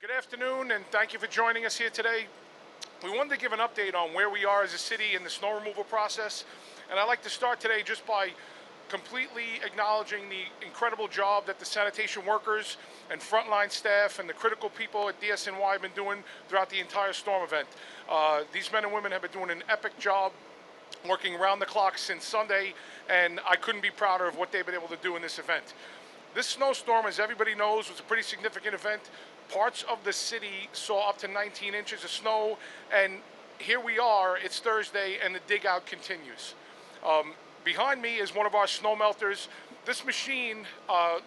Good afternoon, and thank you for joining us here today. We wanted to give an update on where we are as a city in the snow removal process, and I'd like to start today just by completely acknowledging the incredible job that the sanitation workers and frontline staff and the critical people at DSNY have been doing throughout the entire storm event. These men and women have been doing an epic job working around the clock since Sunday, and I couldn't be prouder of what they've been able to do in this event. This snowstorm, as everybody knows, was a pretty significant event. Parts of the city saw up to 19 inches of snow, and here we are, it's Thursday, and the dig out continues. Behind me is one of our snow melters. This machine,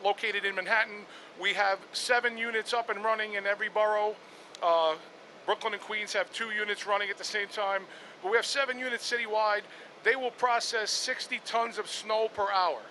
located in Manhattan, we have 7 units up and running in every borough. Brooklyn and Queens have 2 units running at the same time, but we have 7 units citywide. They will process 60 tons of snow per hour.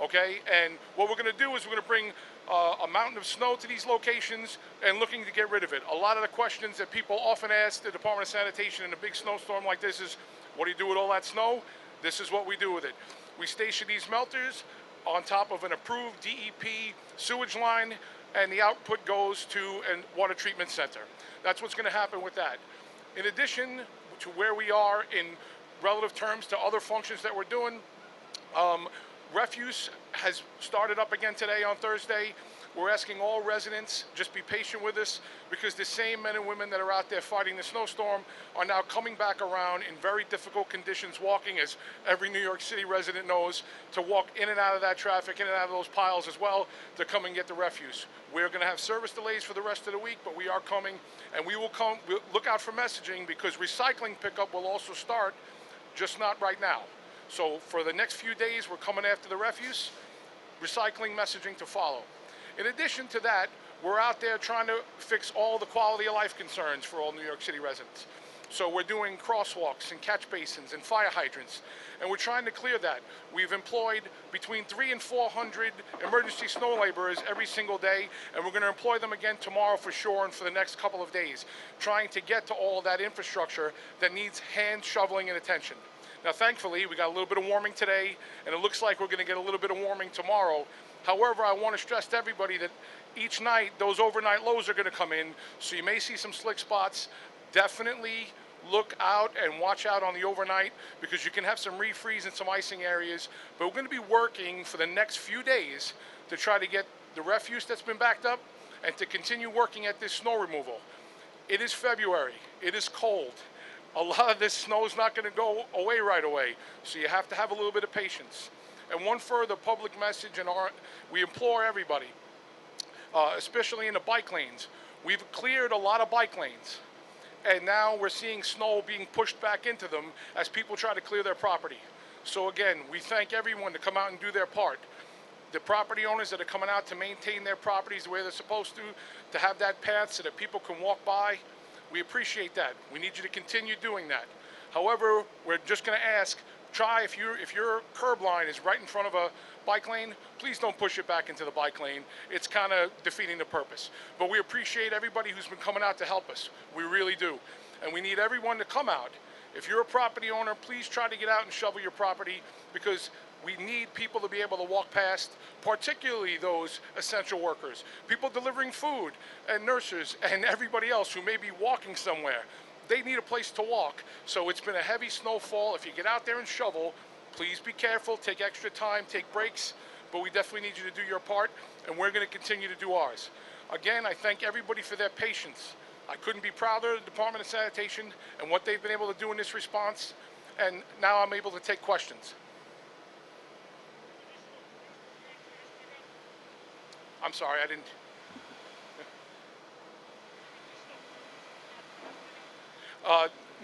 Okay, and what we're going to do is we're going to bring a mountain of snow to these locations and looking to get rid of it. A lot of the questions that people often ask the Department of Sanitation in a big snowstorm like this is, what do you do with all that snow? This is what we do with it. We station these melters on top of an approved DEP sewage line, and the output goes to a water treatment center. That's what's going to happen with that. In addition to where we are in relative terms to other functions that we're doing, refuse has started up again today on Thursday. We're asking all residents, just be patient with us, because the same men and women that are out there fighting the snowstorm are now coming back around in very difficult conditions, walking, as every New York City resident knows, to walk in and out of that traffic, in and out of those piles as well, to come and get the refuse. We're going to have service delays for the rest of the week, but we are coming, and we will come. We'll look out for messaging, because recycling pickup will also start, just not right now. So for the next few days, we're coming after the refuse, recycling messaging to follow. In addition to that, we're out there trying to fix all the quality of life concerns for all New York City residents. So we're doing crosswalks and catch basins and fire hydrants, and we're trying to clear that. We've employed between 300 and 400 emergency snow laborers every single day, and we're going to employ them again tomorrow for sure and for the next couple of days, trying to get to all that infrastructure that needs hand shoveling and attention. Now, thankfully, we got a little bit of warming today, and it looks like we're going to get a little bit of warming tomorrow. However, I want to stress to everybody that each night, those overnight lows are going to come in, so you may see some slick spots. Definitely look out and watch out on the overnight, because you can have some refreeze and some icing areas. But we're going to be working for the next few days to try to get the refuse that's been backed up and to continue working at this snow removal. It is February. It is cold. A lot of this snow is not going to go away right away, so you have to have a little bit of patience. And one further public message, we implore everybody, especially in the bike lanes. We've cleared a lot of bike lanes, and now we're seeing snow being pushed back into them as people try to clear their property. So again, we thank everyone to come out and do their part. The property owners that are coming out to maintain their properties the way they're supposed to have that path so that people can walk by, we appreciate that. We need you to continue doing that. However, we're just going to ask, try, if your curb line is right in front of a bike lane, please don't push it back into the bike lane. It's kind of defeating the purpose. But we appreciate everybody who's been coming out to help us. We really do. And we need everyone to come out. If you're a property owner, please try to get out and shovel your property, because we need people to be able to walk past, particularly those essential workers, people delivering food, and nurses, and everybody else who may be walking somewhere. They need a place to walk. So it's been a heavy snowfall. If you get out there and shovel, please be careful, take extra time, take breaks, but we definitely need you to do your part, and we're going to continue to do ours. Again, I thank everybody for their patience. I couldn't be prouder of the Department of Sanitation and what they've been able to do in this response, and now I'm able to take questions. I'm sorry, I didn't.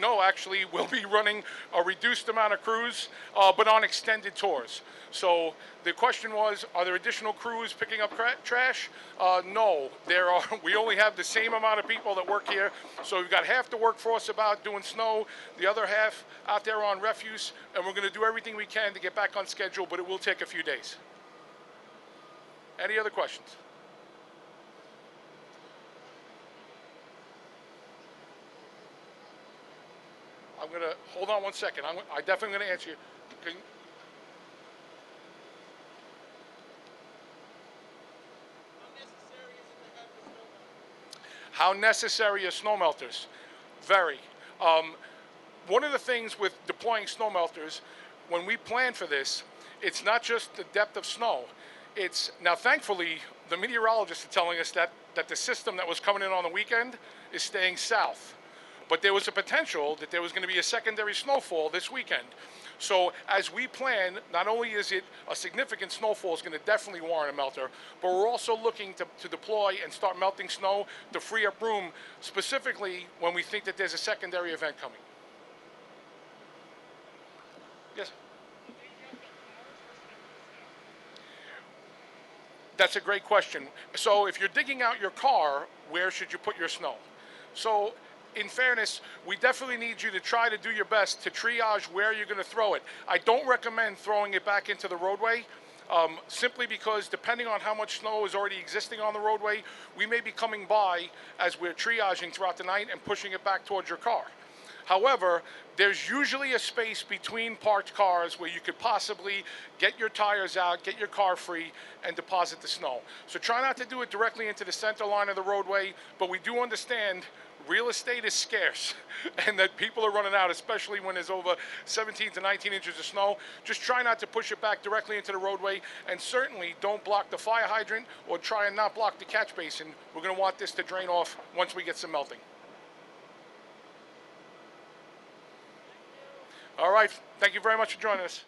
No, actually, we'll be running a reduced amount of crews, but on extended tours. So the question was, are there additional crews picking up trash? No, there are. We only have the same amount of people that work here. So we've got half the workforce about doing snow, the other half out there on refuse, and we're going to do everything we can to get back on schedule, but it will take a few days. Any other questions? I'm going to, hold on one second. I definitely going to answer you. Can, How necessary are snow melters? Very. Um, One of the things with deploying snow melters, when we plan for this, it's not just the depth of snow. It's now, thankfully, the meteorologists are telling us that the system that was coming in on the weekend is staying south. But there was a potential that there was going to be a secondary snowfall this weekend. So as we plan, not only is it a significant snowfall, is going to definitely warrant a melter, but we're also looking to deploy and start melting snow to free up room, specifically when we think that there's a secondary event coming. Yes. That's a great question. So if you're digging out your car, where should you put your snow? So in fairness, we definitely need you to try to do your best to triage where you're going to throw it. I don't recommend throwing it back into the roadway, simply because depending on how much snow is already existing on the roadway, we may be coming by as we're triaging throughout the night and pushing it back towards your car. However, there's usually a space between parked cars where you could possibly get your tires out, get your car free, and deposit the snow. So try not to do it directly into the center line of the roadway, but we do understand real estate is scarce and that people are running out, especially when there's over 17 to 19 inches of snow. Just try not to push it back directly into the roadway, and certainly don't block the fire hydrant or try and not block the catch basin. We're going to want this to drain off once we get some melting. All right. Thank you very much for joining us.